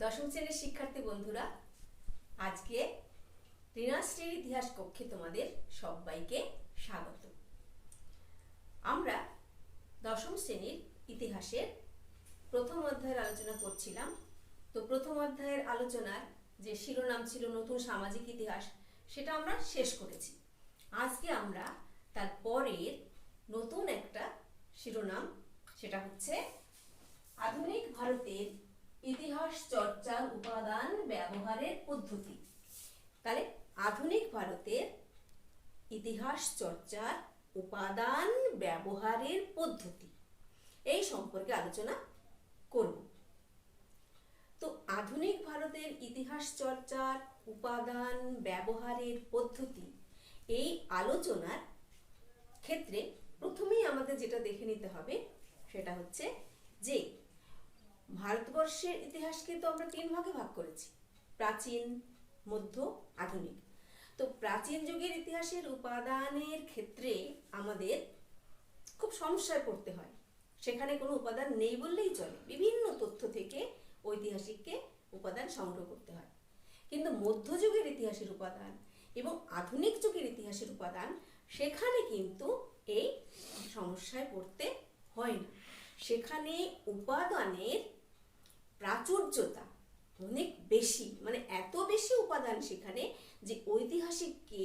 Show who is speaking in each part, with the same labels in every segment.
Speaker 1: দশম শ্রেণীর শিক্ষার্থী বন্ধুরা, আজকে ঋণাশ্রীর ইতিহাস কক্ষে তোমাদের সবাইকে স্বাগত। আমরা দশম শ্রেণীর ইতিহাসের প্রথম অধ্যায়ের আলোচনা করছিলাম। তো প্রথম অধ্যায়ের আলোচনার যে শিরোনাম ছিল নতুন সামাজিক ইতিহাস, সেটা আমরা শেষ করেছি। আজকে আমরা তার পরের নতুন একটা শিরোনাম, সেটা হচ্ছে আধুনিক ভারতের ইতিহাস চর্চার উপাদান ব্যবহারের পদ্ধতি। তাহলে আধুনিক ভারতের ইতিহাস চর্চার উপাদান ব্যবহারের পদ্ধতি, এই সম্পর্কে আলোচনা করব। তো আধুনিক ভারতের ইতিহাস চর্চার উপাদান ব্যবহারের পদ্ধতি, এই আলোচনার ক্ষেত্রে প্রথমেই আমাদের যেটা দেখে নিতে হবে সেটা হচ্ছে যে ভারতবর্ষের ইতিহাসকে তো আমরা তিন ভাগে ভাগ করেছি: প্রাচীন, মধ্য, আধুনিক। তো প্রাচীন যুগের ইতিহাসের উপাদানের ক্ষেত্রে আমাদের খুব সমস্যায় পড়তে হয়। সেখানে কোনো উপাদান নেই বললেই চলে, বিভিন্ন তথ্য থেকে ঐতিহাসিককে উপাদান সংগ্রহ করতে হয়। কিন্তু মধ্যযুগের ইতিহাসের উপাদান এবং আধুনিক যুগের ইতিহাসের উপাদান, সেখানে কিন্তু এই সমস্যায় পড়তে হয় না। সেখানে উপাদানের প্রাচুর্যতা অনেক বেশি, মানে এত বেশি উপাদান সেখানে যে ঐতিহাসিককে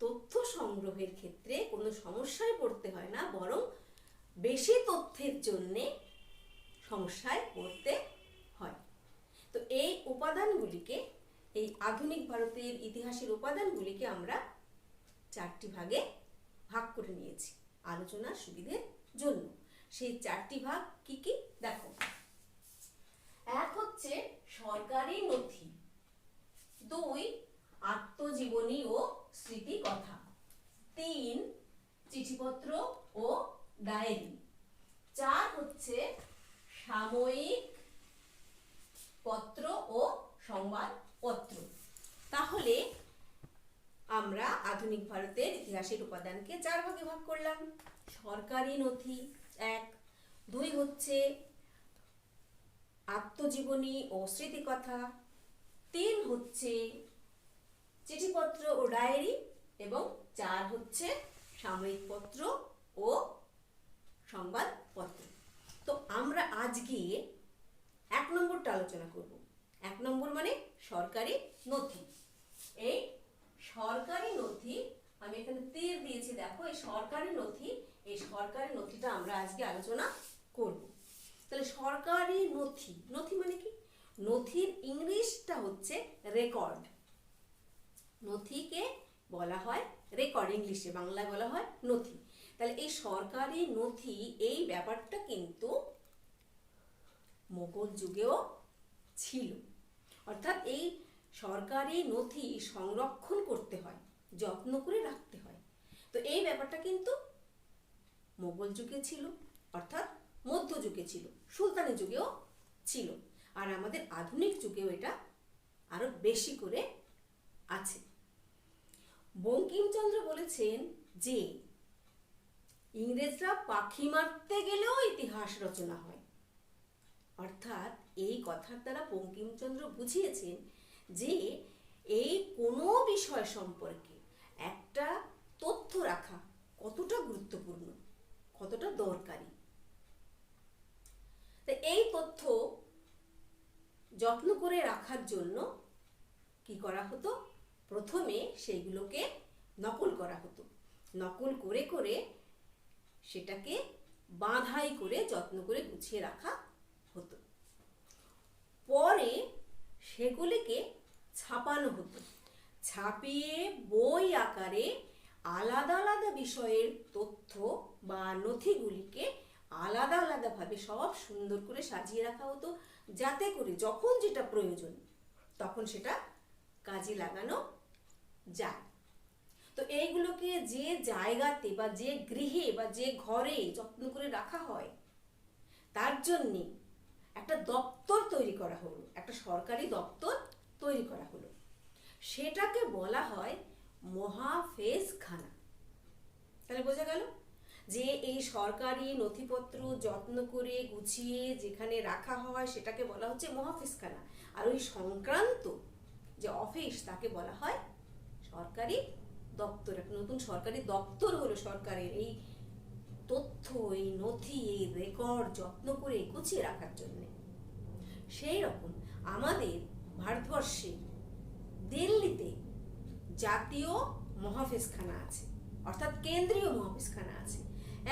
Speaker 1: তথ্য সংগ্রহের ক্ষেত্রে কোনো সমস্যায় পড়তে হয় না, বরং বেশি তথ্যের জন্যে সমস্যায় পড়তে হয়। তো এই উপাদানগুলিকে, এই আধুনিক ভারতের ইতিহাসের উপাদানগুলিকে আমরা চারটি ভাগে ভাগ করে নিয়েছি আলোচনার সুবিধের জন্য। সেই চারটি ভাগ কি কি দেখো। এক হচ্ছে সরকারি নথি, দুই আত্মজীবনী ও স্মৃতি কথা, তিন চিঠিপত্র ও ডায়েরি, চার হচ্ছে সাময়িক পত্র ও সংবাদপত্র। তাহলে আমরা আধুনিক ভারতের ইতিহাসের উপাদানকে চার ভাগে ভাগ করলাম। সরকারি নথি এক, দুই হচ্ছে আত্মজীবনী ও স্মৃতিকথা, তিন হচ্ছে চিঠিপত্র ও ডায়েরি, এবং চার হচ্ছে সাময়িক পত্র ও সংবাদপত্র। তো আমরা আজকে এক নম্বরটা আলোচনা করব। এক নম্বর মানে সরকারি নথি। এই সরকারি নথি, আমি এখানে তীর দিয়েছি দেখো, এই সরকারি নথি, এই সরকারি নথিটা আমরা আজকে আলোচনা করব। তাহলে সরকারি নথি, নথি মানে কি? নথির ইংলিশটা হচ্ছে রেকর্ড। নথিকে বলা হয় রেকর্ড, ইংলিশে, বাংলায় বলা হয় নথি। তাহলে এই সরকারি নথি, এই ব্যাপারটা কিন্তু মোগল যুগেও ছিল। অর্থাৎ এই সরকারি নথি সংরক্ষণ করতে হয়, যত্ন করে রাখতে হয়। তো এই ব্যাপারটা কিন্তু মোগল যুগে ছিল, অর্থাৎ মধ্যযুগে ছিল, সুলতানি যুগেও ছিল, আর আমাদের আধুনিক যুগেও এটা আরো বেশি করে আছে। বঙ্কিমচন্দ্র বলেছেন যে ইংরেজরা পাখি মারতে গেলেও ইতিহাস রচনা হয়। অর্থাৎ এই কথার দ্বারা বঙ্কিমচন্দ্র বুঝিয়েছেন যে এই কোনো বিষয় সম্পর্কে একটা তথ্য রাখা কতটা গুরুত্বপূর্ণ, কতটা দরকারি। এই তথ্য যত্ন করে রাখার জন্য কি করা হতো? প্রথমে সেইগুলোকে নকল করা হতো। নকল করে করে সেটাকে বাঁধাই করে যত্ন করে গুছিয়ে রাখা হতো। পরে সেগুলিকে ছাপানো হতো। ছাপিয়ে বই আকারে আলাদা আলাদা বিষয়ের তথ্য বা নথিগুলিকে আলাদা আলাদাভাবে সব সুন্দর করে সাজিয়ে রাখা হতো, যাতে করে যখন যেটা প্রয়োজন তখন সেটা কাজে লাগানো যায়। তো এইগুলোকে যে জায়গাতে বা যে গৃহে বা যে ঘরে যত্ন করে রাখা হয়, তার জন্যে একটা দপ্তর তৈরি করা হলো, একটা সরকারি দপ্তর তৈরি করা হলো। সেটাকে বলা হয় মহাফেজখানা। তাহলে বোঝা গেল যে এই সরকারি নথিপত্র যত্ন করে গুছিয়ে যেখানে রাখা হয় সেটাকে বলা হচ্ছে মহাফিজখানা, আর ওই সংক্রান্ত যে অফিস তাকে বলা হয় সরকারি দপ্তর। একটা নতুন সরকারি দপ্তর হলো সরকারের এই তথ্য, এই নথি, এই রেকর্ড যত্ন করে গুছিয়ে রাখার জন্য। সেই রকম আমাদের ভারতবর্ষে দিল্লিতে জাতীয় মহাফিজখানা আছে, অর্থাৎ কেন্দ্রীয় মহাফিজখানা আছে।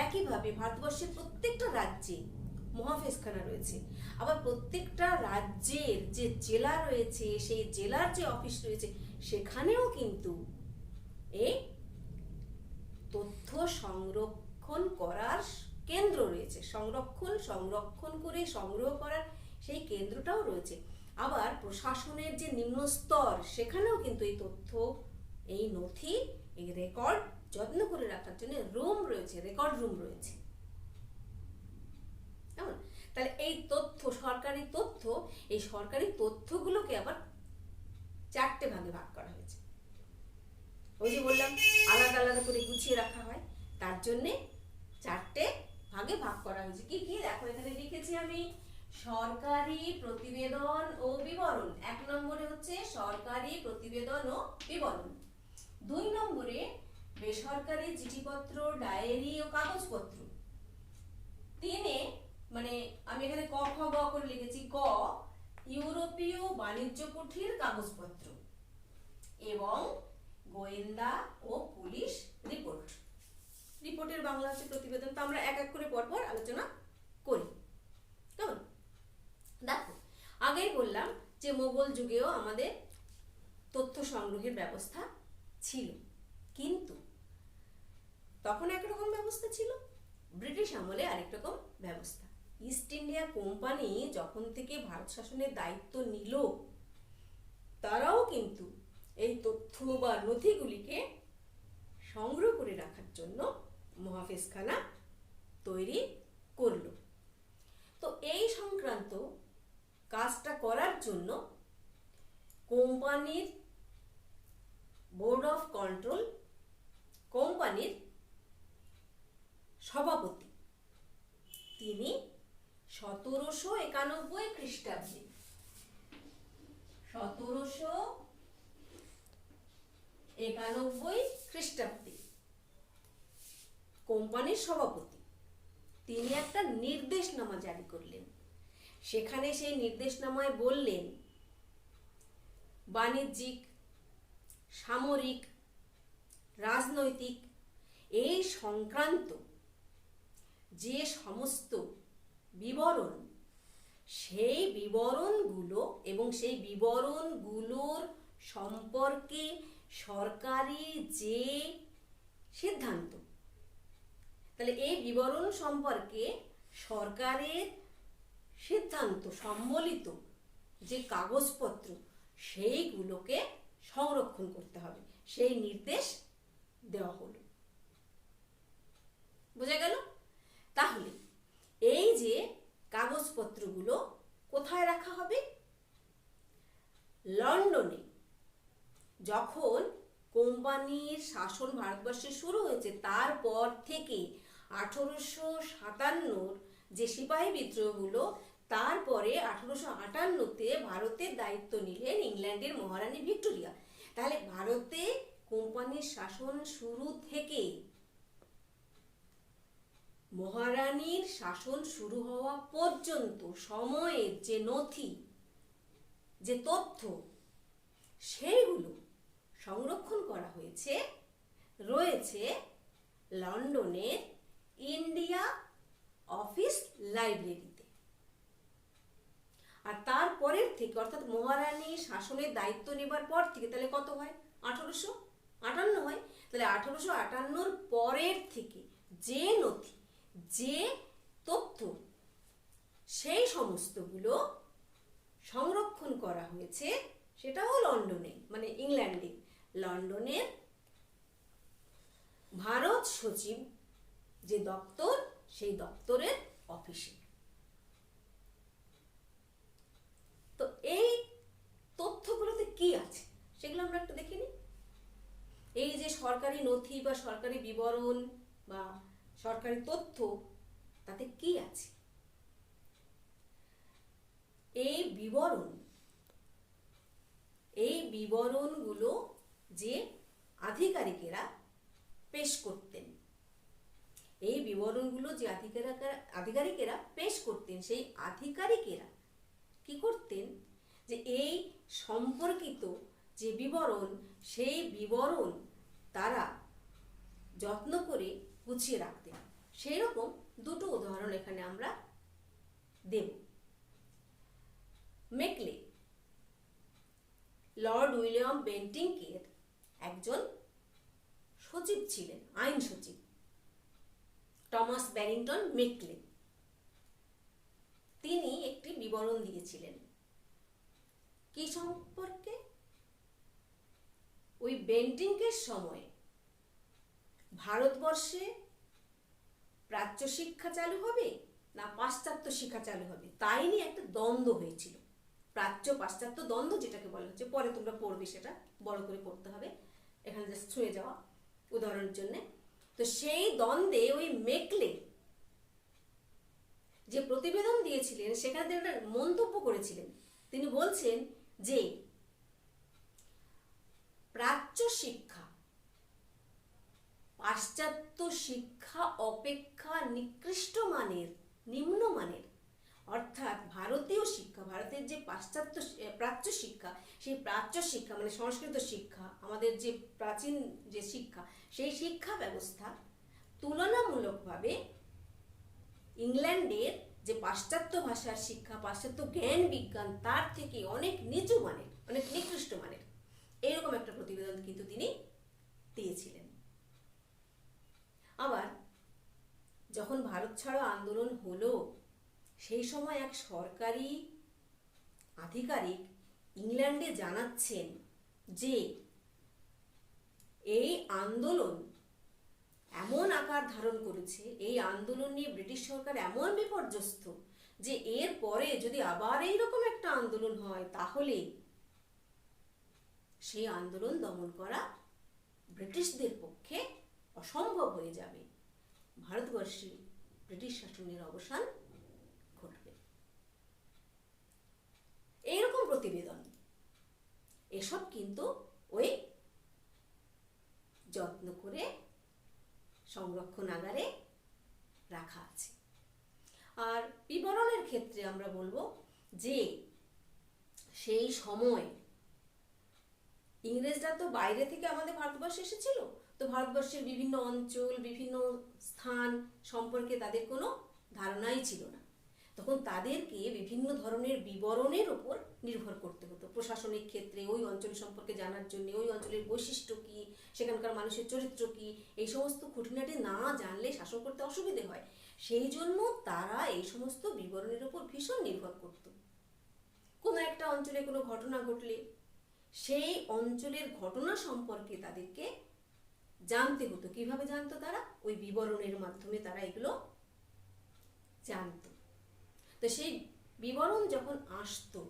Speaker 1: একইভাবে ভারতবর্ষের প্রত্যেকটা রাজ্যে মহাফিজখানা রয়েছে। আবার প্রত্যেকটা রাজ্যের যে জেলা রয়েছে, সেই জেলার যে অফিস রয়েছে, সেখানেও কিন্তু এই তথ্য সংরক্ষণ করার কেন্দ্র রয়েছে। সংরক্ষণ করে সংগ্রহ করার সেই কেন্দ্রটাও রয়েছে। আবার প্রশাসনের যে নিম্ন স্তর, সেখানেও কিন্তু এই তথ্য, এই নথি, এই রেকর্ড যত্ন করে রাখার জন্য রুম রয়েছে, রেকর্ড রুম রয়েছে। কেমন? তাহলে এই তথ্য, সরকারি তথ্য, এই সরকারি তথ্যগুলোকে আবার 4টে ভাগে ভাগ করা হয়েছে। ওই যে বললাম আলাদা আলাদা করে গুছিয়ে রাখা হয়, তার জন্যে 4টে ভাগে ভাগ করা হয়েছে। কি কি দেখো এখানে লিখেছি আমি। সরকারি প্রতিবেদন ও বিবরণ, 1 নম্বরে হচ্ছে সরকারি প্রতিবেদন ও বিবরণ। 2 নম্বরে বেসরকারি চিঠিপত্র, ডায়েরি ও কাগজপত্র। 3-এ মানে আমি এখানে ক খ গ করে লিখেছি, ক ইউরোপীয় বাণিজ্য কুঠির কাগজপত্র এবং গোয়েন্দা ও পুলিশ রিপোর্ট। রিপোর্টের বাংলা হচ্ছে প্রতিবেদন। তো আমরা এক এক করে পরপর আলোচনা করি। কেমন? দেখো আগেই বললাম যে মোগল যুগেও আমাদের তথ্য সংগ্রহের ব্যবস্থা ছিল, কিন্তু তখন একরকম ব্যবস্থা ছিল, ব্রিটিশ আমলে আরেক রকম ব্যবস্থা। ইস্ট ইন্ডিয়া কোম্পানি যখন থেকে ভারত শাসনের দায়িত্ব নিল, তারাও কিন্তু এই তথ্য বা নথিগুলিকে সংগ্রহ করে রাখার জন্য মহাফিজখানা তৈরি করল। তো এই সংক্রান্ত কাজটা করার জন্য কোম্পানির বোর্ড অফ কন্ট্রোল, কোম্পানির সভাপতি, তিনি 1791 খ্রিস্টাব্দে 1791 খ্রিস্টাব্দে কোম্পানির সভাপতি তিনি একটা নির্দেশনামা জারি করলেন। সেখানে সেই নির্দেশনামায় বললেন বাণিজ্যিক, সামরিক, রাজনৈতিক এই সংক্রান্ত যে সমস্ত বিবরণ, সেই বিবরণগুলো এবং সেই বিবরণগুলোর সম্পর্কে সরকারি যে সিদ্ধান্ত, তাহলে এই বিবরণ সম্পর্কে সরকারের সিদ্ধান্ত সম্বলিত যে কাগজপত্র, সেইগুলোকে সংরক্ষণ করতে হবে, সেই নির্দেশ দেওয়া হলো। বোঝা গেল? তাহলে এই যে কাগজপত্রগুলো কোথায় রাখা হবে? লন্ডনে। যখন কোম্পানির শাসন ভারতবর্ষে শুরু হয়েছে, তারপর থেকে 1857 যে সিপাহী বিদ্রোহ হলো, তারপরে 1858-তে ভারতের দায়িত্ব নিলেন ইংল্যান্ডের মহারানী ভিক্টোরিয়া। তাহলে ভারতে কোম্পানির শাসন শুরু থেকে মহারানীর শাসন শুরু হওয়া পর্যন্ত সময়ের যে নথি, যে তথ্য, সেইগুলো সংরক্ষণ করা হয়েছে, রয়েছে লন্ডনের ইন্ডিয়া অফিস লাইব্রেরিতে। আর তারপরের থেকে, অর্থাৎ মহারানী শাসনের দায়িত্ব নেবার পর থেকে, তাহলে কত হয়? 1858 হয়। তাহলে 1858 পরের থেকে যে নথি, যে তথ্য, সেই সমস্তগুলো সংরক্ষণ করা হয়েছে, সেটাও লন্ডনে, মানে ইংল্যান্ডে, লন্ডনের ভারত সচিব যে দপ্তর, সেই দপ্তরের অফিসে। তো এই তথ্যগুলোতে কি আছে সেগুলো আমরা একটু দেখে নিই। এই যে সরকারি নথি বা সরকারি বিবরণ বা সরকারি তথ্য তাতে কি আছে, এই বিবরণগুলো যে আধিকারিকেরা পেশ করতেন, এই বিবরণগুলো যে আধিকারিকেরা পেশ করতেন, সেই আধিকারিকেরা কি করতেন, যে এই সম্পর্কিত যে বিবরণ, সেই বিবরণ তারা যত্ন করে গুছিয়ে রাখতেন। সেই রকম দুটো উদাহরণ এখানে আমরা দেব। মেকলে লর্ড উইলিয়াম বেন্টিংকের একজন সচিব ছিলেন, আইন সচিব, টমাস ব্যারিংটন মেকলে। তিনি একটি বিবরণ দিয়েছিলেন কি সম্পর্কে, ওই বেন্টিংকের সময় ভারতবর্ষে প্রাচ্য শিক্ষা চালু হবে না পাশ্চাত্য শিক্ষা চালু হবে, তাই নিয়ে একটা দ্বন্দ্ব হয়েছিল। প্রাচ্য পাশ্চাত্য দ্বন্দ্ব যেটাকে বলা হচ্ছে, পরে তোমরা পড়বে, সেটা বড় করে পড়তে হবে, এখানে জাস্ট ছুঁয়ে যাওয়া উদাহরণের জন্য। তো সেই দ্বন্দ্বে ওই মেকলে যে প্রতিবেদন দিয়েছিলেন, সেখানে তিনি একটা মন্তব্য করেছিলেন। তিনি বলছেন যে প্রাচ্য শিক্ষা পাশ্চাত্য শিক্ষা অপেক্ষা নিম্নমানের, অর্থাৎ ভারতীয় শিক্ষা, ভারতের যে প্রাচ্য শিক্ষা, সেই প্রাচ্য শিক্ষা মানে সংস্কৃত শিক্ষা, আমাদের যে প্রাচীন যে শিক্ষা, সেই শিক্ষা ব্যবস্থা তুলনামূলকভাবে ইংল্যান্ডের যে পাশ্চাত্য ভাষার শিক্ষা, পাশ্চাত্য জ্ঞান বিজ্ঞান, তার থেকে অনেক নিচু মানের, অনেক নিকৃষ্ট মানের, এইরকম একটা প্রতিবেদন কিন্তু তিনি দিয়েছিলেন। আবার যখন ভারত ছাড়ো আন্দোলন হলো, সেই সময় এক সরকারি আধিকারিক ইংল্যান্ডে জানাচ্ছেন যে এই আন্দোলন এমন আকার ধারণ করেছে, এই আন্দোলন নিয়ে ব্রিটিশ সরকার এমন বিপর্যস্ত যে এর পরে যদি আবার এইরকম একটা আন্দোলন হয়, তাহলে সেই আন্দোলন দমন করা ব্রিটিশদের পক্ষে অসম্ভব হয়ে যাবে, ভারতবর্ষে ব্রিটিশ শাসনের অবসান ঘটবে। এইরকম প্রতিবেদন, এসব কিন্তু ওই যত্ন করে সংরক্ষণাগারে রাখা আছে। আর বিবরণের ক্ষেত্রে আমরা বলবো যে সেই সময় ইংরেজরা তো বাইরে থেকে আমাদের ভারতবর্ষে এসেছিল, তো ভারতবর্ষের বিভিন্ন অঞ্চল, বিভিন্ন স্থান সম্পর্কে তাদের কোনো ধারণাই ছিল না। তখন তাদেরকে বিভিন্ন ধরনের বিবরণের উপর নির্ভর করতে হতো প্রশাসনিক ক্ষেত্রে, ওই অঞ্চল সম্পর্কে জানার জন্য, ওই অঞ্চলের বৈশিষ্ট্য কি, সেখানকার মানুষের চরিত্র কি, এই সমস্ত খুঁটিনাটি না জানলে শাসন করতে অসুবিধে হয়। সেই জন্য তারা এই সমস্ত বিবরণের উপর ভীষণ নির্ভর করত। কোনো একটা অঞ্চলে কোনো ঘটনা ঘটলে সেই অঞ্চলের ঘটনা সম্পর্কে তাদেরকে জানতে হতো। কিভাবে জানতো তারা? ওই বিবরণের মাধ্যমে তারা এগুলো জানতো। তো সেই বিবরণ যখন আসতো,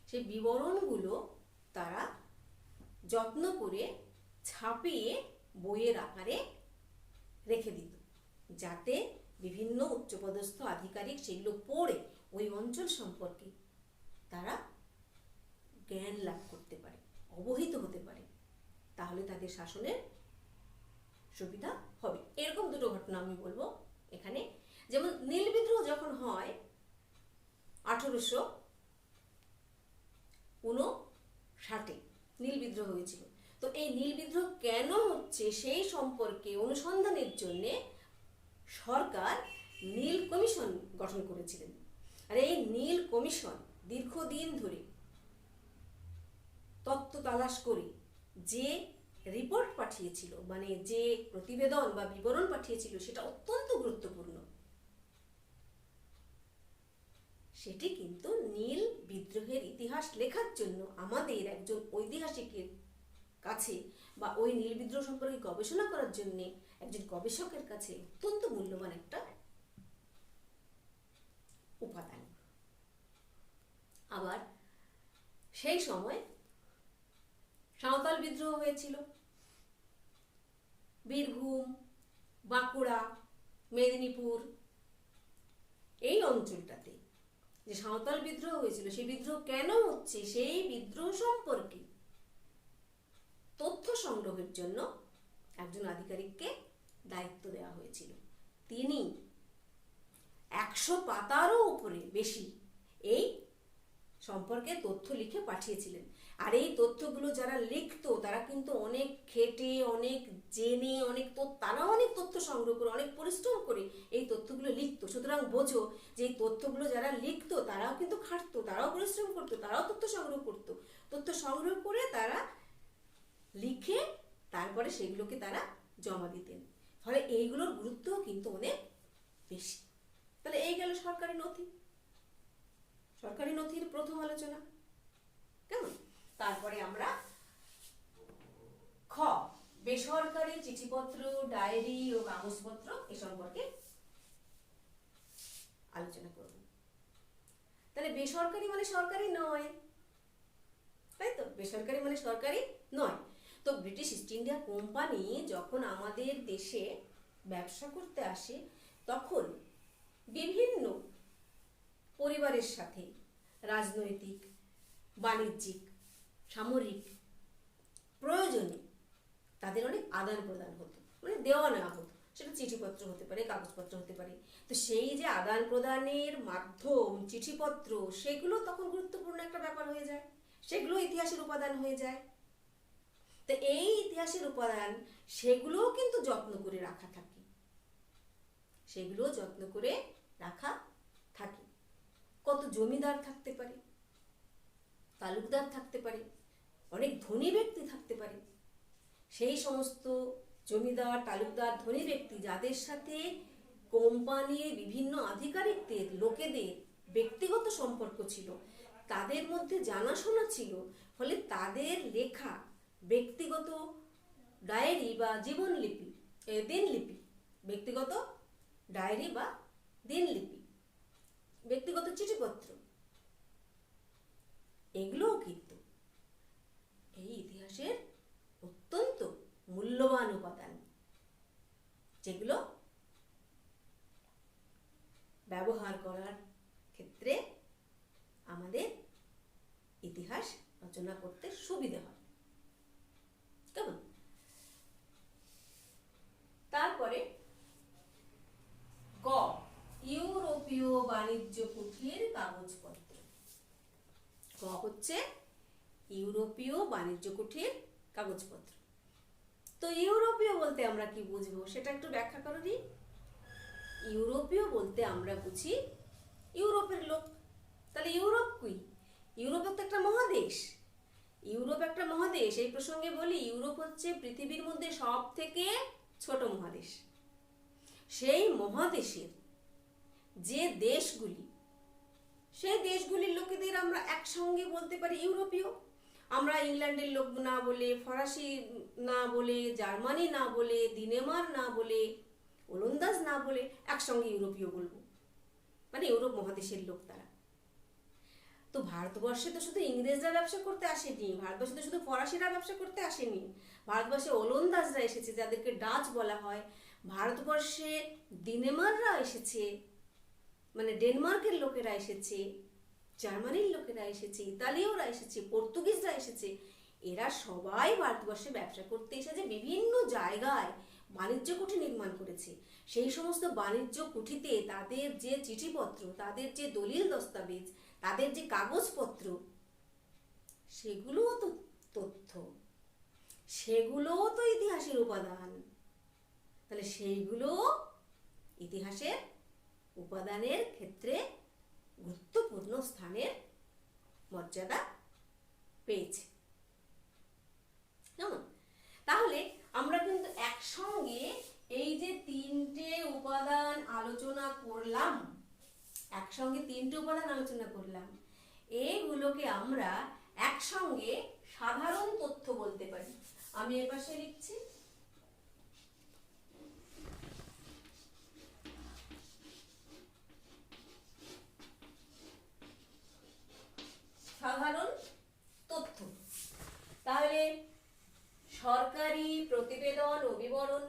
Speaker 1: সেই বিবরণগুলো তারা যত্ন করে ছাপিয়ে বইয়ের আকারে রেখে দিত, যাতে বিভিন্ন উচ্চপদস্থ আধিকারিক সেগুলো পড়ে ওই অঞ্চল সম্পর্কে তারা জ্ঞান লাভ করতে পারে, অবহিত হতে পারে, তাহলে তাদের শাসনের সুবিধা হবে। এরকম দুটো ঘটনা আমি বলবো এখানে। যেমন নীল বিদ্রোহ যখন হয় 1859 নীল বিদ্রোহ হয়েছিল। তো এই নীল বিদ্রোহ কেন হচ্ছে সেই সম্পর্কে অনুসন্ধানের জন্য সরকার নীল কমিশন গঠন করেছিলেন। আর এই নীল কমিশন দীর্ঘদিন ধরে তত্ত্ব তালাশ করে যে রিপোর্ট পাঠিয়েছিল, মানে যে প্রতিবেদন বা বিবরণ পাঠিয়েছিল, সেটা অত্যন্ত গুরুত্বপূর্ণ। সেটি কিন্তু নীল বিদ্রোহের ইতিহাস লেখার জন্য আমাদের একজন ঐতিহাসিকের কাছে বা ওই নীল বিদ্রোহ সম্পর্কে গবেষণা করার জন্য একজন গবেষকের কাছে অত্যন্ত মূল্যবান একটা উপাদান। আবার সেই সময় সাঁওতাল বিদ্রোহ হয়েছিল বীরভূম, বাঁকুড়া, মেদিনীপুর, এই অঞ্চলটাতে যে সাঁওতাল বিদ্রোহ হয়েছিল, সেই বিদ্রোহ কেন হচ্ছে, সেই বিদ্রোহ সম্পর্কে তথ্য সংগ্রহের জন্য একজন আধিকারিককে দায়িত্ব দেওয়া হয়েছিল। তিনি 100 পাতারও উপরে বেশি এই সম্পর্কে তথ্য লিখে পাঠিয়েছিলেন। আর এই তথ্যগুলো যারা লিখতো তারা কিন্তু অনেক খেটে, অনেক জেনে, তারা অনেক তথ্য সংগ্রহ করে, অনেক পরিশ্রম করে এই তথ্যগুলো লিখতো। সুতরাং বোঝো যে এই তথ্যগুলো যারা লিখতো তারাও কিন্তু খাটতো, তারাও পরিশ্রম করতো, তারাও তথ্য সংগ্রহ করতো। তথ্য সংগ্রহ করে তারা লিখে তারপরে সেগুলোকে তারা জমা দিতেন। ফলে এইগুলোর গুরুত্বও কিন্তু অনেক বেশি। তাহলে এই গেল সরকারি নথি, সরকারি নথির প্রথম আলোচনা। কেমন? তারপরে আমরা খ, বেসরকারি চিঠিপত্র, ডায়েরি ও কাগজপত্র এ সম্পর্কে আলোচনা করব। তাহলে বেসরকারি মানে সরকারি নয়, তাই তো? বেসরকারি মানে সরকারি নয়। তো ব্রিটিশ ইস্ট ইন্ডিয়া কোম্পানি যখন আমাদের দেশে ব্যবসা করতে আসে, তখন বিভিন্ন পরিবারের সাথে রাজনৈতিক, বাণিজ্যিক, সামরিক প্রয়োজনে তাদের অনেক আদান প্রদান হতো, মানে দেওয়া নেওয়া হতো। সেটা চিঠিপত্র হতে পারে, কাগজপত্র হতে পারে। তো সেই যে আদান প্রদানের মাধ্যম চিঠিপত্র, সেগুলো তখন গুরুত্বপূর্ণ একটা ব্যাপার হয়ে যায়, সেগুলো ইতিহাসের উপাদান হয়ে যায়। তো এই ইতিহাসের উপাদান সেগুলোও কিন্তু যত্ন করে রাখা থাকে, সেগুলো যত্ন করে রাখা থাকে। কত জমিদার থাকতে পারে, তালুকদার থাকতে পারে, অনেক ধনী ব্যক্তি থাকতে পারে। সেই সমস্ত জমিদার, তালুকদার, ধনী ব্যক্তি যাদের সাথে কোম্পানির বিভিন্ন আধিকারিকদের, লোকেদের ব্যক্তিগত সম্পর্ক ছিল, তাদের মধ্যে জানাশোনা ছিল, ফলে তাদের লেখা ব্যক্তিগত ডায়েরি বা জীবনলিপি, দিনলিপি, ব্যক্তিগত ডায়েরি বা দিনলিপি, ব্যক্তিগত চিঠিপত্র, এগুলোও কিন্তু এই ইতিহাসের অত্যন্ত মূল্যবান উপাদান, যেগুলো ব্যবহার করার ক্ষেত্রে আমাদের ইতিহাস রচনা করতে সুবিধা হয়। কেমন? তারপরে গ, ইউরোপীয় বাণিজ্য কুঠির কাগজপত্র। গ হচ্ছে ইউরোপীয় বাণিজ্য কুঠির কাগজপত্র। তো ইউরোপীয় বলতে আমরা কি বুঝবো সেটা একটু ব্যাখ্যা করো দি। ইউরোপীয় বলতে আমরা বুঝি ইউরোপের লোক। তাহলে ইউরোপ কি? ইউরোপ তো একটা মহাদেশ। ইউরোপ একটা মহাদেশ। এই প্রসঙ্গে বলি, ইউরোপ হচ্ছে পৃথিবীর মধ্যে সব থেকে ছোট মহাদেশ। সেই মহাদেশের যে দেশগুলি, সেই দেশগুলির লোকেদের আমরা একসঙ্গে বলতে পারি ইউরোপীয়। আমরা ইংল্যান্ডের লোক না বলে, ফরাসি না বলে, জার্মানি না বলে, ডেনমার্ক না বলে, ওলন্দাজ না বলে একসঙ্গে ইউরোপীয় বলবো, মানে ইউরোপ মহাদেশের লোক তারা। তো ভারতবর্ষে তো শুধু ইংরেজরা ব্যবসা করতে আসেনি, ভারতবর্ষে তো শুধু ফরাসিরা ব্যবসা করতে আসেনি, ভারতবর্ষে ওলন্দাজরা এসেছে, যাদেরকে ডাচ বলা হয়। ভারতবর্ষে ডেনমার্করা এসেছে, মানে ডেনমার্কের লোকেরা এসেছে, জার্মানির লোকেরা এসেছে, ইতালীয়রা এসেছে, পর্তুগিজরা এসেছে। এরা সবাই ভারতবর্ষে ব্যবসা করতে এসেছে, বিভিন্ন জায়গায় বাণিজ্য কুঠি নির্মাণ করেছে। সেই সমস্ত বাণিজ্য কুঠিতে তাদের যে চিঠিপত্র, তাদের যে দলিল দস্তাবেজ, তাদের যে কাগজপত্র, সেগুলোও তো তথ্য, সেগুলোও তো ইতিহাসের উপাদান। তাহলে সেইগুলো ইতিহাসের উপাদানের ক্ষেত্রে গুরুত্বপূর্ণ স্থানের মর্যাদা পেয়েছে। কেমন? তাহলে আমরা কিন্তু একসঙ্গে এই যে তিনটে উপাদান আলোচনা করলাম, একসঙ্গে তিনটে উপাদান আলোচনা করলাম, এইগুলোকে আমরা একসঙ্গে সাধারণ তথ্য বলতে পারি। আমি এপাশে লিখছি সাধারণ তথ্য। তাহলে সরকারি প্রতিবেদন ও বিবরণ,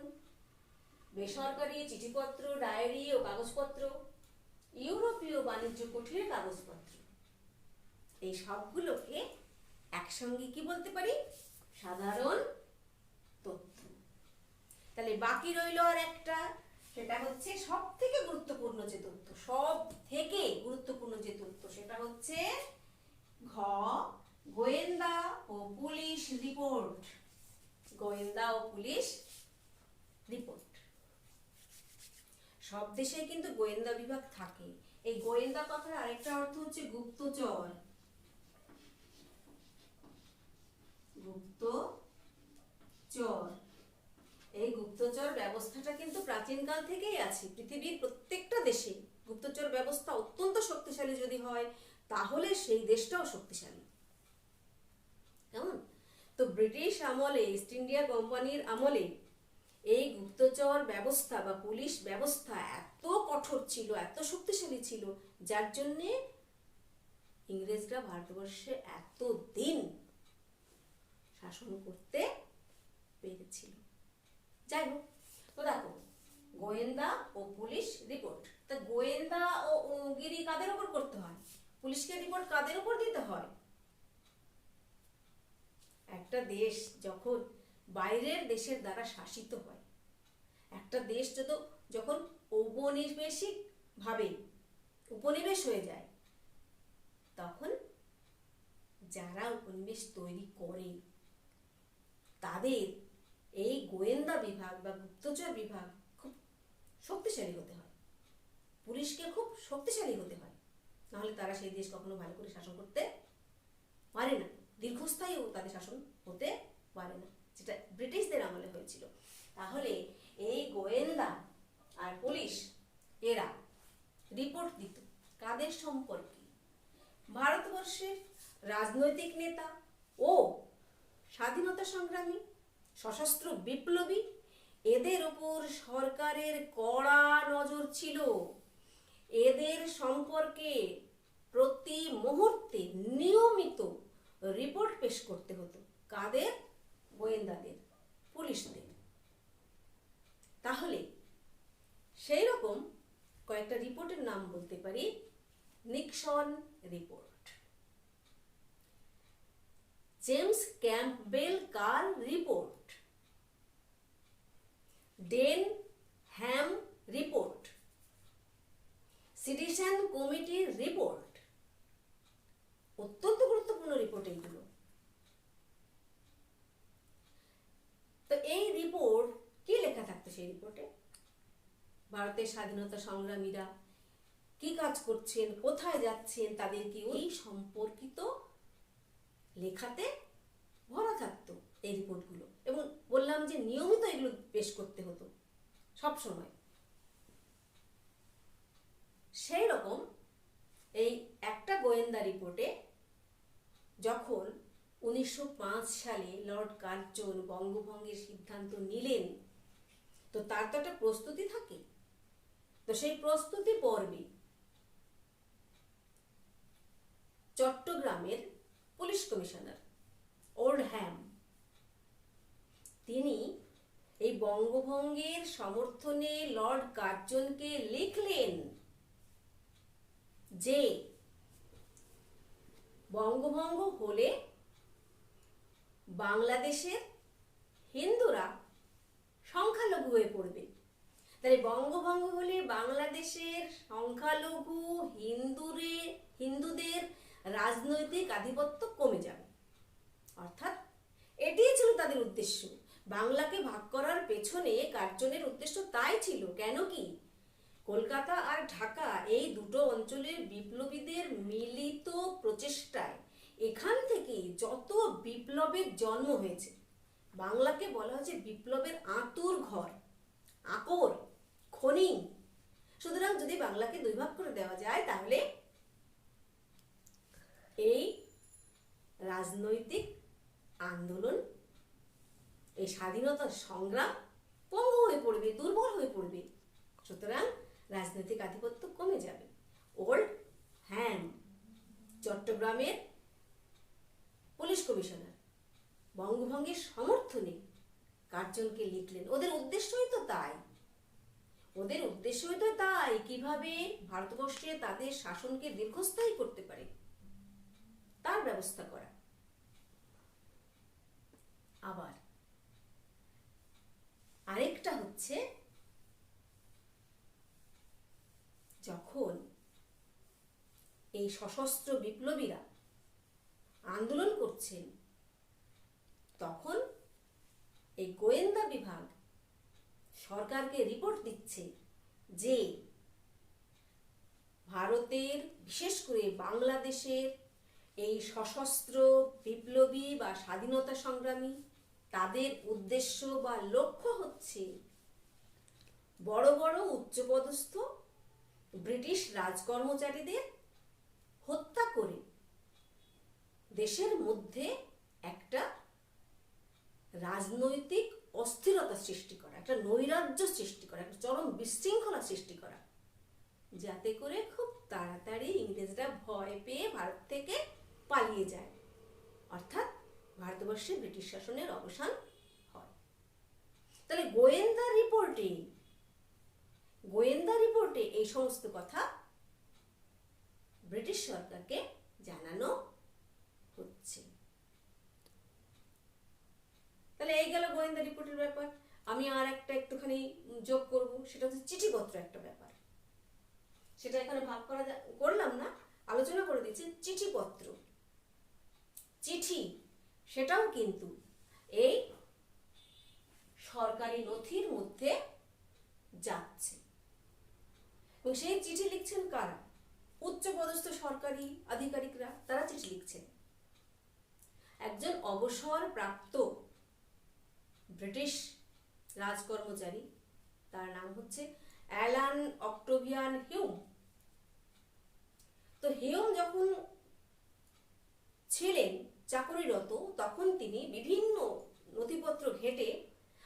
Speaker 1: বেসরকারি চিঠিপত্র, ডায়েরি ও কাগজপত্র, ইউরোপীয় বাণিজ্য কুঠির কাগজপত্র, এই সবগুলোকে একসঙ্গে কি বলতে পারি? সাধারণ তথ্য। তাহলে বাকি রইল আর একটা, সেটা হচ্ছে সব থেকে গুরুত্বপূর্ণ যে তথ্য, সব থেকে গুরুত্বপূর্ণ যে তথ্য, সেটা হচ্ছে ঘ, গোয়েন্দা ও পুলিশ রিপোর্ট। গোয়েন্দা ও পুলিশ রিপোর্ট। সব দেশে কিন্তু গোয়েন্দা বিভাগ থাকে। এই গোয়েন্দা কথার আরেকটা অর্থ হচ্ছে গুপ্তচর। গুপ্তচর, এই গুপ্তচর ব্যবস্থাটা কিন্তু প্রাচীনকাল থেকেই আছে। পৃথিবীর প্রত্যেকটা দেশে গুপ্তচর ব্যবস্থা অত্যন্ত শক্তিশালী যদি হয়, তাহলে সেই দেশটাও শক্তিশালী। কেমন? তো ব্রিটিশ আমলে, ইস্ট ইন্ডিয়া কোম্পানির আমলে এই গুপ্তচর ব্যবস্থা বা পুলিশ ব্যবস্থা এত কঠোর ছিল, এত শক্তিশালী ছিল, যার জন্যে ইংরেজরা ভারতবর্ষে এত দিন শাসন করতে পেরেছিল। যাই হোক, তো দেখো, গোয়েন্দা ও পুলিশ রিপোর্ট। তা গোয়েন্দা ও গিরি কাদের উপর করতে হয়? পুলিশকে রিপোর্ট কাদের উপর দিতে হয়? একটা দেশ যখন বাইরের দেশের দ্বারা শাসিত হয়, একটা দেশ যখন ঔপনিবেশিক ভাবে উপনিবেশ হয়ে যায়, তখন যারা উপনিবেশ তৈরি করে তাদের এই গোয়েন্দা বিভাগ বা গুপ্তচর বিভাগ খুব শক্তিশালী হতে হয়, পুলিশকে খুব শক্তিশালী হতে হয়, নাহলে তারা সেই দেশ কখনো ভালো করে শাসন করতে পারে না, দীর্ঘস্থায়ীও তাদের শাসন হতে পারে না, যেটা ব্রিটিশদের আমলে হয়েছিল। তাহলে এই গোয়েন্দা আর পুলিশ এরা রিপোর্ট দিত কাদের সম্পর্কে? ভারতবর্ষের রাজনৈতিক নেতা ও স্বাধীনতা সংগ্রামী, সশস্ত্র বিপ্লবী, এদের উপর সরকারের কড়া নজর ছিল। এদের সম্পর্কে প্রতি মুহূর্তে নিয়মিত রিপোর্ট পেশ করতে হতো। কাদের? গোয়েন্দাদের, পুলিশদের। তাহলে সেই রকম কয়েকটা রিপোর্টের নাম বলতে পারি। নিক্সন রিপোর্ট, জেমস ক্যাম্পবেল কার রিপোর্ট, ডেনহ্যাম রিপোর্ট, সিটিজেন কমিটির রিপোর্ট। অত্যন্ত গুরুত্বপূর্ণ রিপোর্ট এইগুলো। তো এই রিপোর্ট কি লেখা থাকতো? সেই রিপোর্টে ভারতের স্বাধীনতা সংগ্রামীরা কি কাজ করছেন, কোথায় যাচ্ছেন, তাদের কি এই সম্পর্কিত লেখাতে ভরা থাকতো এই রিপোর্টগুলো। এবং বললাম যে নিয়মিত এগুলো পেশ করতে হতো সব সময়। সেই রকম এই একটা গোয়েন্দা রিপোর্টে যখন 1905 সালে লর্ড কার্জন বঙ্গভঙ্গের সিদ্ধান্ত নিলেন, তো তার তো একটা প্রস্তুতি থাকে। তো সেই প্রস্তুতি পর্বে চট্টগ্রামের পুলিশ কমিশনার ওল্ডহ্যাম, তিনি এই বঙ্গভঙ্গের সমর্থনে লর্ড কার্জনকে লিখলেন যে বঙ্গভঙ্গ হলে বাংলাদেশের হিন্দুরা সংখ্যালঘু হয়ে পড়বে। তাই বঙ্গভঙ্গ হলে বাংলাদেশের সংখ্যালঘু হিন্দুদের রাজনৈতিক আধিপত্য কমে যাবে। অর্থাৎ এটিই ছিল তাদের উদ্দেশ্য। বাংলাকে ভাগ করার পেছনে কার্জনের উদ্দেশ্য তাই ছিল। কেন কি? কলকাতা আর ঢাকা এই দুটো অঞ্চলের বিপ্লবীদের মিলিত প্রচেষ্টায় এখান থেকে যত বিপ্লবের জন্ম হয়েছে, বাংলাকে বলা হচ্ছে বিপ্লবের আঁতুর ঘর, আকর, খনি। সুতরাং যদি বাংলাকে দুই ভাগ করে দেওয়া যায়, তাহলে এই রাজনৈতিক আন্দোলন, এই স্বাধীনতার সংগ্রাম পঙ্গু হয়ে পড়বে, দুর্বল হয়ে পড়বে। সুতরাং রাজনৈতিক আধিপত্য কমে যাবে। ওল্ডহ্যাম চট্টগ্রামের পুলিশ কমিশনার বঙ্গভঙ্গের সমর্থনে কার্জনকে লিখলেন। ওদের উদ্দেশ্যই তো তাই। ওদের উদ্দেশ্যই তো তাই, কিভাবে ভারতবর্ষে তাদের শাসনকে দীর্ঘস্থায়ী করতে পারে তার ব্যবস্থা করা। আবার আরেকটা হচ্ছে, যখন এই সশস্ত্র বিপ্লবীরা আন্দোলন করছেন, তখন এই গোয়েন্দা বিভাগ সরকারকে রিপোর্ট দিচ্ছে যে ভারতের, বিশেষ করে বাংলাদেশের এই সশস্ত্র বিপ্লবী বা স্বাধীনতা সংগ্রামী, তাদের উদ্দেশ্য বা লক্ষ্য হচ্ছে বড় বড় উচ্চপদস্থ ব্রিটিশ রাজকর্মচারীদের হত্যা করে দেশের মধ্যে একটা রাজনৈতিক অস্থিরতা সৃষ্টি করা, একটা নৈরাজ্য সৃষ্টি করা, একটা চরম বিশৃঙ্খলা সৃষ্টি করা, যাতে করে খুব তাড়াতাড়ি ইংরেজরা ভয় পেয়ে ভারত থেকে পালিয়ে যায়, অর্থাৎ ভারতবর্ষে ব্রিটিশ শাসনের অবসান হয়। তাহলে গোয়েন্দা রিপোর্টে এই সমস্ত কথা ব্রিটিশ সরকারকে জানানো হচ্ছে। তাহলে এই গেল গোয়েন্দা রিপোর্টের ব্যাপার। আমি আর একটা একটুখানি যোগ করব, সেটা হচ্ছে চিঠিপত্র একটা ব্যাপার। সেটা এখানে ভাগ করলাম না, আলোচনা করে দিচ্ছি। চিঠিপত্র, চিঠি, সেটাও কিন্তু এই সরকারি নথির মধ্যে যাচ্ছে। এবং সেই চিঠি লিখছেন কারা? উচ্চপদস্থ সরকারি আধিকারিকরা, তারা চিঠি লিখছেন। একজন অবসরপ্রাপ্ত ব্রিটিশ রাজকর্মচারী, তার নাম হচ্ছে অ্যালান অক্টোভিয়ান হিউম। তো হিউম যখন ছিলেন চাকরিরত, তখন তিনি বিভিন্ন নথিপত্র ঘেঁটে,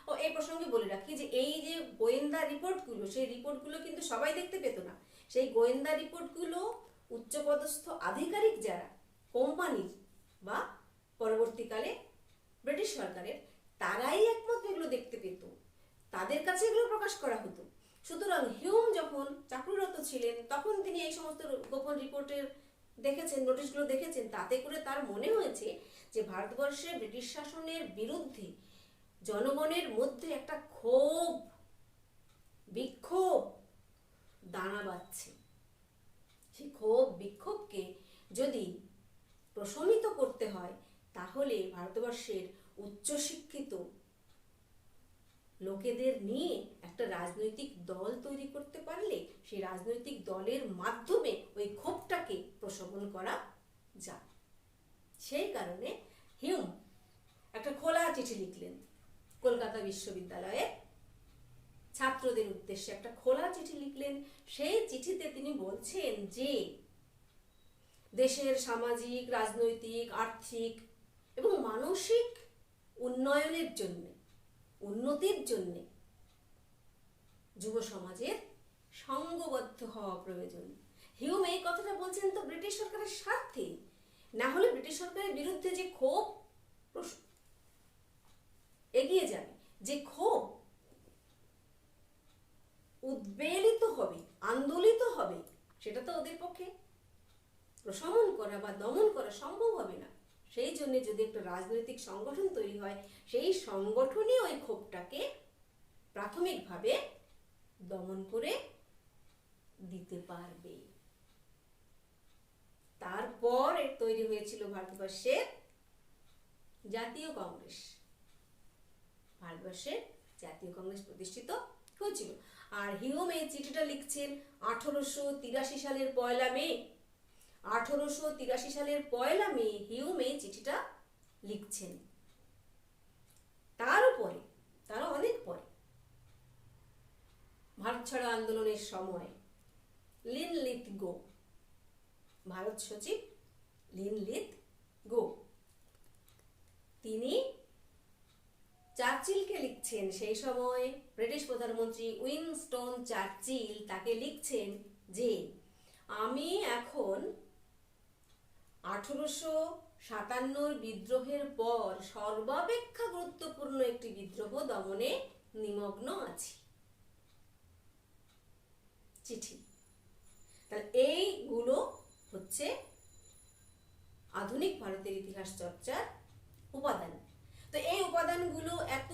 Speaker 1: ও এই প্রসঙ্গে বলে রাখি যে এই যে গোয়েন্দা রিপোর্টগুলো, সেই রিপোর্টগুলো কিন্তু সবাই দেখতে পেত না। সেই গোয়েন্দা রিপোর্টগুলো উচ্চপদস্থ আধিকারিক যারা কোম্পানির বা পরবর্তীকালে ব্রিটিশ সরকারের, তারাই একমাত্র এগুলো দেখতে পেত, তাদের কাছে এগুলো প্রকাশ করা হতো। সুতরাং হিউম যখন চাকরিরত ছিলেন, তখন তিনি এই সমস্ত গোপন রিপোর্টের দেখেছেন, নোটিশগুলো দেখেছেন। তাতে করে তার মনে হয়েছে যে ভারতবর্ষে ব্রিটিশ শাসনের বিরুদ্ধে জনগণের মধ্যে একটা ক্ষোভ, বিক্ষোভ দানা বাঁধছে। সেই ক্ষোভ বিক্ষোভকে যদি প্রশমিত করতে হয়, তাহলে ভারতবর্ষের উচ্চশিক্ষিত লোকেদের নিয়ে একটা রাজনৈতিক দল তৈরি করতে পারলে সেই রাজনৈতিক দলের মাধ্যমে ওই ক্ষোভটাকে প্রশমন করা যায়। সেই কারণে হিউম একটা খোলা চিঠি লিখলেন কলকাতা বিশ্ববিদ্যালয়ের ছাত্রদের উদ্দেশ্যে, একটা খোলা চিঠি লিখলেন। সেই চিঠিতে তিনি বলছেন যে দেশের সামাজিক, রাজনৈতিক, আর্থিক এবং মানসিক উন্নয়নের জন্য, উন্নতির জন্য যুব সমাজের সঙ্গবদ্ধ হওয়া প্রয়োজন। হিউম এই কথাটা বলছেন তো ব্রিটিশ সরকারের স্বার্থে, না হলে ব্রিটিশ সরকারের বিরুদ্ধে যে ক্ষোভ এগিয়ে যাবে, যে ক্ষোভ উদ্বেলিত হবে, আন্দোলিত হবে, সেটা তো ওদের পক্ষে প্রশমন করা বা দমন করা সম্ভব হবে না। সেই জন্য যদি একটা রাজনৈতিক সংগঠন তৈরি হয়, সেই সংগঠনই ওই ক্ষোভটাকে প্রাথমিকভাবে দমন করে দিতে পারবে। তারপর তৈরি হয়েছিল ভারতবর্ষের জাতীয় কংগ্রেস। ভারতবর্ষের জাতীয় কংগ্রেস প্রতিষ্ঠিত হয়েছিল। আর হিউম এই চিঠিটা লিখছেন 1883 সালের 1 মে। 1883 সালের 1 মে হিউম এই চিঠিটা লিখছেন। তার উপরে, তার অনেক পরে, ভারত ছাড়ো আন্দোলনের সময় লিনলিথগো, ভারত সচিব লিনলিথগো, তিনি চার্চিলকে লিখছেন। সেই সময় ব্রিটিশ প্রধানমন্ত্রী উইনস্টন চার্চিল তাকে লিখছেন যে আমি এখন 1857 বিদ্রোহের পর সর্বাপেক্ষা গুরুত্বপূর্ণ একটি বিদ্রোহ দমনে নিমগ্ন আছি। চিঠি। তাহলে এইগুলো হচ্ছে আধুনিক ভারতের ইতিহাস চর্চার উপাদান। তো এই উপাদানগুলো এত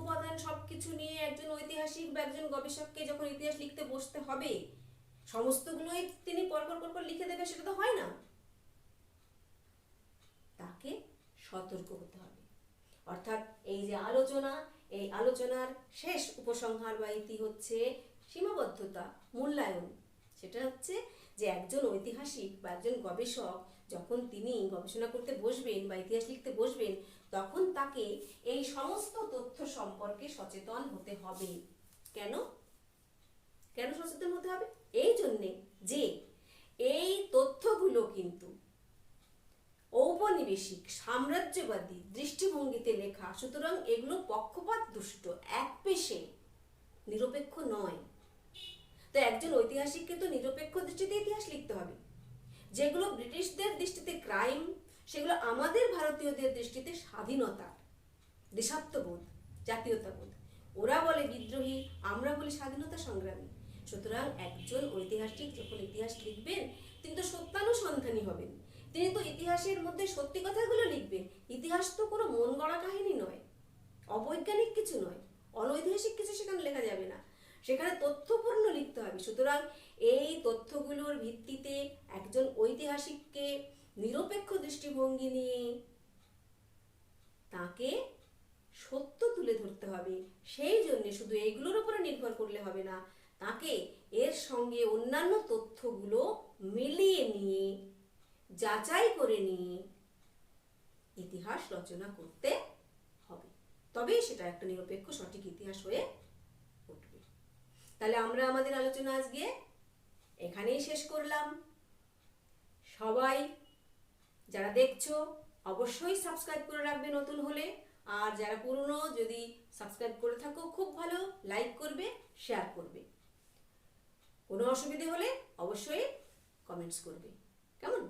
Speaker 1: উপাদান সবকিছু নিয়ে একজন ঐতিহাসিক বা একজন গবেষককে যখন ইতিহাস লিখতে বসতে হবে, সমস্তগুলোই তিনি পরপর লিখে দেবে, সেটা তো হয় না। তাকে সতর্ক হতে হবে। অর্থাৎ এই যে আলোচনা, এই আলোচনার শেষ উপসংহার বা ইতি হচ্ছে সীমাবদ্ধতা, মূল্যায়ন। সেটা হচ্ছে যে একজন ঐতিহাসিক বা একজন গবেষক যখন তিনি গবেষণা করতে বসবেন বা ইতিহাস লিখতে বসবেন, তখন তাকে এই সমস্ত তথ্য সম্পর্কে সচেতন হতে হবে। কেন সচেতন হতে হবে? এই জন্যে যে এই তথ্যগুলো কিন্তু ঔপনিবেশিক সাম্রাজ্যবাদী দৃষ্টিভঙ্গিতে লেখা, সুতরাং এগুলো পক্ষপাত দুষ্ট, একপেশে, নিরপেক্ষ নয়। তো একজন ঐতিহাসিককে তো নিরপেক্ষ দৃষ্টিতে ইতিহাস লিখতে হবে। যেগুলো ব্রিটিশদের দৃষ্টিতে ক্রাইম, সেগুলো আমাদের ভারতীয়দের দৃষ্টিতে স্বাধীনতা, দেশাত্মবোধ, জাতীয়তাবোধ। ওরা বলে বিদ্রোহী, আমরা বলি স্বাধীনতা সংগ্রামী। সুতরাং একজন ঐতিহাসিক যখন ইতিহাস লিখবেন, তিনি তো সত্যানুসন্ধানী হবেন। তিনি তো ইতিহাসের মধ্যে সত্যি কথাগুলো লিখবেন। ইতিহাস তো কোনো মন গড়া কাহিনী নয়, অবৈজ্ঞানিক কিছু নয়, অনৈতিহাসিক কিছু সেখানে লেখা যাবে না, সেখানে তথ্যপূর্ণ লিখতে হবে। সুতরাং এই তথ্যগুলোর ভিত্তিতে একজন ঐতিহাসিককে নিরপেক্ষ দৃষ্টিভঙ্গি নিয়ে তাকে সত্য তুলে ধরতে হবে। সেই জন্য শুধু এইগুলোর উপরে নির্ভর করলে হবে না, তাকে এর সঙ্গে অন্যান্য তথ্যগুলো মিলিয়ে নিয়ে, যাচাই করে নিয়ে ইতিহাস রচনা করতে হবে। তবেই সেটা একটা নিরপেক্ষ সঠিক ইতিহাস হয়ে উঠবে। তাহলে আমরা আমাদের আলোচনা আজকে এখানেই শেষ করলাম। সবাই যারা দেখছো অবশ্যই সাবস্ক্রাইব করে রাখবে নতুন হলে, আর যারা পুরনো যদি সাবস্ক্রাইব করে থাকো খুব ভালো, লাইক করবে, শেয়ার করবে। কোনো অসুবিধে হলে অবশ্যই কমেন্টস করবে। কেমন?